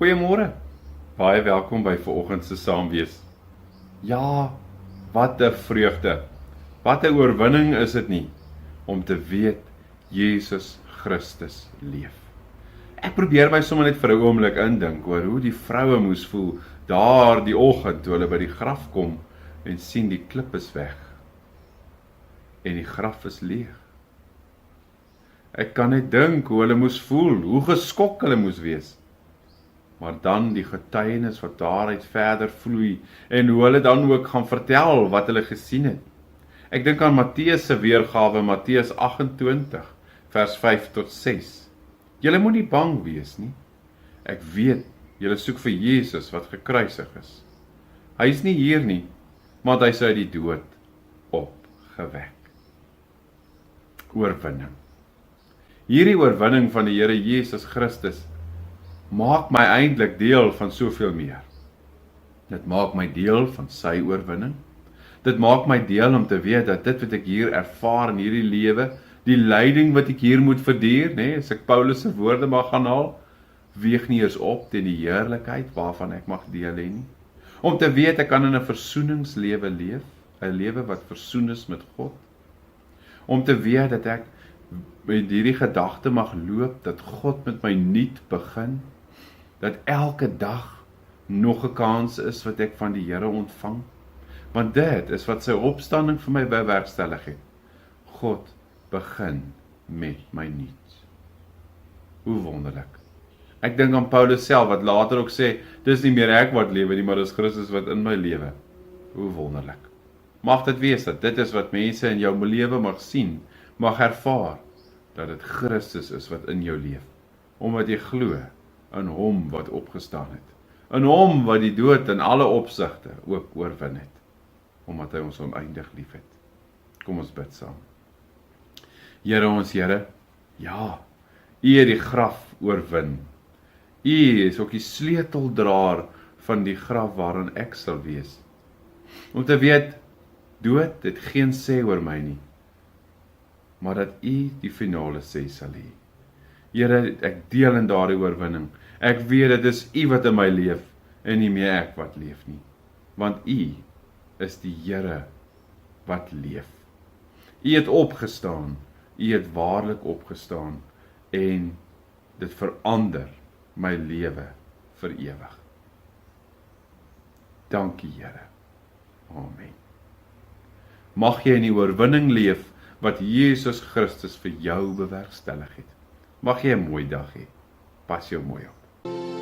Goeiemôre. Baie welkom by vanoggend se saamwees. Ja, wat 'n vreugde. Wat 'n oorwinning is dit nie om te weet Jesus Christus leef. Ek probeer my sommer net vir 'n oomblik indink oor hoe die vroue moes voel daar die oggend toe hulle by die graf kom en sien die klip is weg en die graf is leeg. Ek kan net dink hoe hulle moes voel, hoe geskok hulle moes wees. Maar dan die getuienis wat daaruit verder vloei en hoe hulle dan ook gaan vertel wat hulle gesien het. Ek dink aan Matteus se weergawe, Matteus 28 vers 5 tot 6. Julle moet nie bang wees nie. Ek weet julle soek vir Jesus wat gekruisig is. Hy is nie hier nie, maar hy is uit die dood opgewek. Oorwinning. Hierdie oorwinning van die Here Jesus Christus maak my eintlik deel van soveel meer. Dit maak my deel van sy oorwinning. Dit maak my deel om te weet dat dit wat ek hier ervaar in hierdie lewe, die lyding wat ek hier moet verduur, as ek Paulus se woorde mag gaan haal, weeg nie eens op teen die heerlikheid waarvan ek mag deel hê nie. Om te weet ek kan in 'n versoeningslewe leef, 'n lewe wat versoen is met God. Om te weet dat ek met hierdie gedagte mag loop dat God met my nuut begin, dat elke dag nog 'n kans is wat ek van die Here ontvang, want dit is wat sy opstanding vir my bewerkstellig het. God begin met my nuut. Hoe wonderlik. Ek dink aan Paulus self wat later ook sê, dis nie meer ek wat lewe nie, maar dis Christus wat in my lewe. Hoe wonderlik. Mag dit wees dat dit is wat mense in jou lewe mag sien, mag ervaar, dat dit Christus is wat in jou leef, omdat jy glo in hom wat opgestaan het, in hom wat die dood in alle opsigte ook oorwin het, omdat hy ons oneindig lief het. Kom ons bid saam. Here ons Here, ja, U het die graf oorwin. U is ook die sleuteldraer van die graf waarin ek sal wees. Om te weet, dood het geen sê oor my nie, maar dat U die finale sê sal hê. Here, ek deel in daardie oorwinning. Ek weet dit is U wat in my leef en nie meer ek wat leef nie. Want U is die Here wat leef. U het opgestaan. U het waarlik opgestaan en dit verander my lewe vir ewig. Dankie Here. Amen. Mag jy in die oorwinning leef wat Jesus Christus vir jou bewerkstellig het. Mag jy 'n mooi dag hê. Pas jou mooi op.